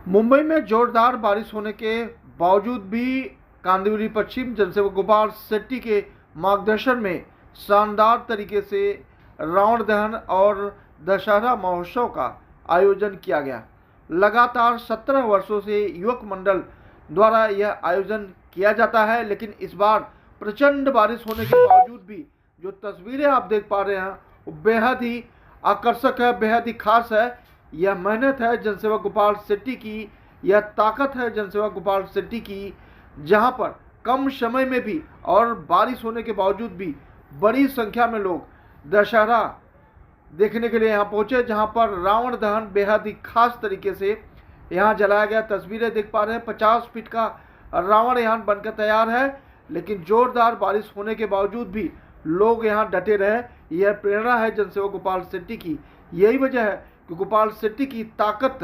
मुंबई में जोरदार बारिश होने के बावजूद भी कांदिवली पश्चिम जनसेवक गोपाल शेट्टी के मार्गदर्शन में शानदार तरीके से रावण दहन और दशहरा महोत्सव का आयोजन किया गया। लगातार 17 वर्षों से युवक मंडल द्वारा यह आयोजन किया जाता है, लेकिन इस बार प्रचंड बारिश होने के बावजूद भी जो तस्वीरें आप देख पा रहे हैं वो बेहद ही आकर्षक है, बेहद ही खास है। यह मेहनत है जनसेवक गोपाल शेट्टी की, यह ताकत है जनसेवक गोपाल शेट्टी की, जहां पर कम समय में भी और बारिश होने के बावजूद भी बड़ी संख्या में लोग दशहरा देखने के लिए यहां पहुंचे, जहां पर रावण दहन बेहद ही खास तरीके से यहां जलाया गया। तस्वीरें देख पा रहे हैं, 50 फीट का रावण यहां बनकर तैयार है, लेकिन जोरदार बारिश होने के बावजूद भी लोग यहां डटे रहे। यह प्रेरणा है जनसेवक गोपाल शेट्टी की। यही वजह है कि गोपाल शेट्टी की ताकत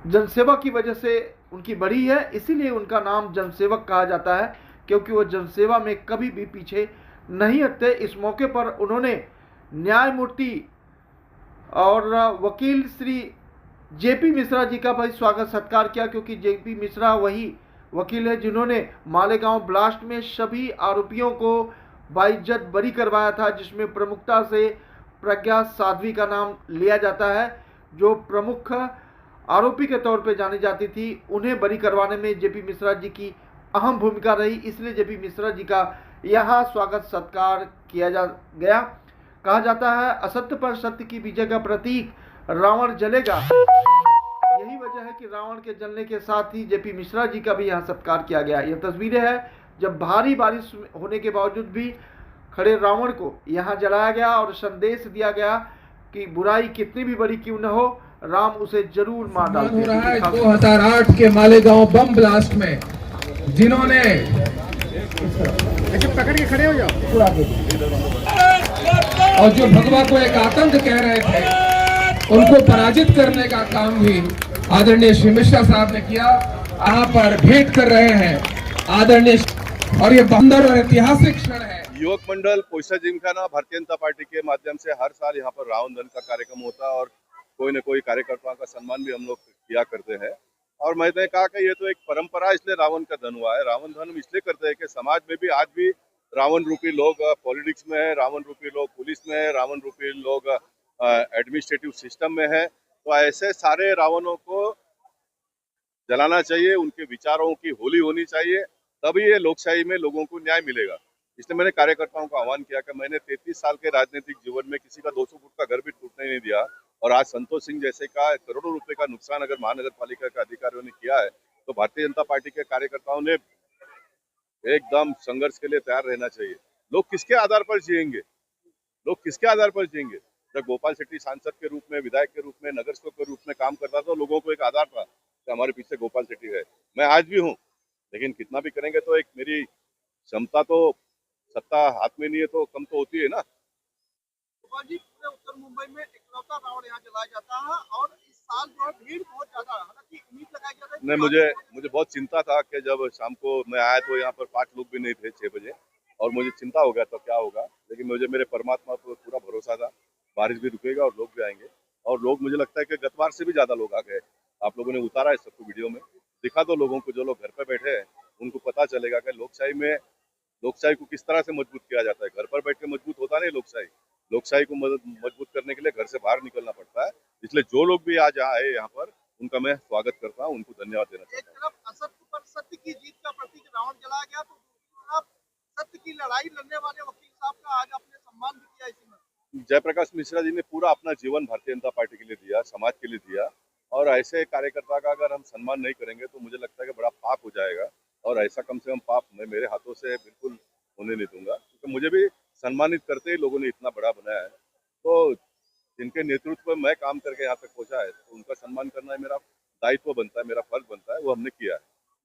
जनसेवा की वजह से उनकी बढ़ी है, इसीलिए उनका नाम जनसेवक कहा जाता है, क्योंकि वो जनसेवा में कभी भी पीछे नहीं हटते। इस मौके पर उन्होंने न्यायमूर्ति और वकील श्री जेपी मिश्रा जी का भाई स्वागत सत्कार किया, क्योंकि जेपी मिश्रा वही वकील है जिन्होंने मालेगांव ब्लास्ट में सभी आरोपियों को बाइज्जत बरी करवाया था, जिसमें प्रमुखता से प्रज्ञा साध्वी का नाम लिया जाता है, जो प्रमुख आरोपी के तौर पे जानी जाती थी। उन्हें बरी करवाने में जेपी मिश्रा जी की अहम भूमिका रही, इसलिए जेपी मिश्रा जी का यहाँ स्वागत सत्कार किया गया। कहा जाता है असत्य पर सत्य की विजय का प्रतीक रावण जलेगा। यही वजह है कि रावण के जलने के साथ ही जेपी मिश्रा जी का भी यहाँ सत्कार किया गया। यह तस्वीरें हैं जब भारी बारिश होने के बावजूद भी खड़े रावण को यहाँ जलाया गया और संदेश दिया गया कि बुराई कितनी भी बड़ी क्यों न हो, राम उसे जरूर मार डालते हैं। हो रहा है 2008 के मालेगांव बम ब्लास्ट में जिन्होंने पकड़ के खड़े हो जाओ और जो भगवा को एक आतंक कह रहे थे, उनको पराजित करने का काम भी आदरणीय श्री मिश्रा साहब ने किया। यहाँ पर भेंट कर रहे हैं आदरणीय, और ये बंदर और ऐतिहासिक क्षण है। युवक मंडल पोइसा जिमखाना भारतीय जनता पार्टी के माध्यम से हर साल यहाँ पर रावण दहन का कार्यक्रम होता है और कोई न कोई कार्यकर्ताओं का सम्मान भी हम लोग किया करते हैं। और मैंने कहा कि ये तो एक परंपरा, इसलिए रावण का दहन हुआ है। रावण दहन इसलिए करते हैं कि समाज में भी आज भी रावण रूपी लोग पॉलिटिक्स में है, रावण रूपी लोग पुलिस में है, रावण रूपी लोग एडमिनिस्ट्रेटिव सिस्टम में है। तो ऐसे सारे रावणों को जलाना चाहिए, उनके विचारों की होली होनी चाहिए, तभी ये लोकशाही में लोगों को न्याय मिलेगा। इसलिए मैंने कार्यकर्ताओं का आह्वान किया कि मैंने 33 साल के राजनीतिक जीवन में किसी का 200 फुट का घर भी टूटने नहीं दिया, और आज संतोष सिंह जैसे का करोड़ों रुपए का नुकसान अगर महानगर पालिका के अधिकारियों ने किया है, तो भारतीय जनता पार्टी के कार्यकर्ताओं ने एकदम संघर्ष के लिए तैयार रहना चाहिए। लोग किसके आधार पर जिएंगे, लोग किसके आधार पर जिएंगे? जब गोपाल शेट्टी सांसद के रूप में, विधायक के रूप में, नगर सेवक के रूप में काम करता था, लोगों को एक आधार था कि हमारे पीछे गोपाल शेट्टी है। मैं आज भी हूँ, लेकिन कितना भी करेंगे तो एक मेरी क्षमता, तो सत्ता हाथ में नहीं है तो कम तो होती है ना। जी, पूरे उत्तर मुंबई में इकलौता रावण यहाँ जलाया जाता है और इस साल जो है भीड़ बहुत ज्यादा है, हालांकि उम्मीद लगाई जा रही है। नहीं, मुझे बहुत चिंता था कि जब शाम को मैं आया तो यहाँ पर 5 लोग भी नहीं थे 6 बजे, और मुझे चिंता हो गया तो क्या होगा, लेकिन मुझे मेरे परमात्मा पर पूरा भरोसा था। बारिश भी रुकेगा और लोग भी आएंगे, और लोग, मुझे लगता है कि गत बार से भी ज्यादा लोग आ गए। आप लोगों ने उतारा है सबको वीडियो में, दिखा दो लोगों को, जो लोग घर पर बैठे हैं उनको पता चलेगा कि लोकशाही को किस तरह से मजबूत किया जाता है। घर पर बैठ के मजबूत होता नहीं लोकशाही को मजबूत करने के लिए घर से बाहर निकलना पड़ता है। इसलिए जो लोग भी आज आए यहाँ पर, उनका मैं स्वागत करता हूँ, उनको धन्यवाद देना चाहता हूँ। एक तरफ असत्य पर सत्य की जीत का प्रतीक रावण जलाया गया, तो दूसरी तरफ सत्य की लड़ाई लड़ने वाले वकील साहब का आज आपने सम्मान भी किया इसी में। जयप्रकाश मिश्रा जी ने पूरा अपना जीवन भारतीय जनता पार्टी के लिए दिया, समाज के लिए दिया, और ऐसे कार्यकर्ता का अगर हम सम्मान नहीं करेंगे तो मुझे लगता है कि बड़ा पाप हो जाएगा, और ऐसा कम से कम पाप मैं मेरे हाथों से बिल्कुल होने नहीं दूंगा, क्योंकि मुझे भी सम्मानित करते ही लोगों ने इतना बड़ा बनाया है। तो जिनके नेतृत्व में मैं काम करके यहाँ तक पहुँचा है, तो उनका सम्मान करना मेरा दायित्व बनता है, मेरा फर्ज बनता है, वो हमने किया है।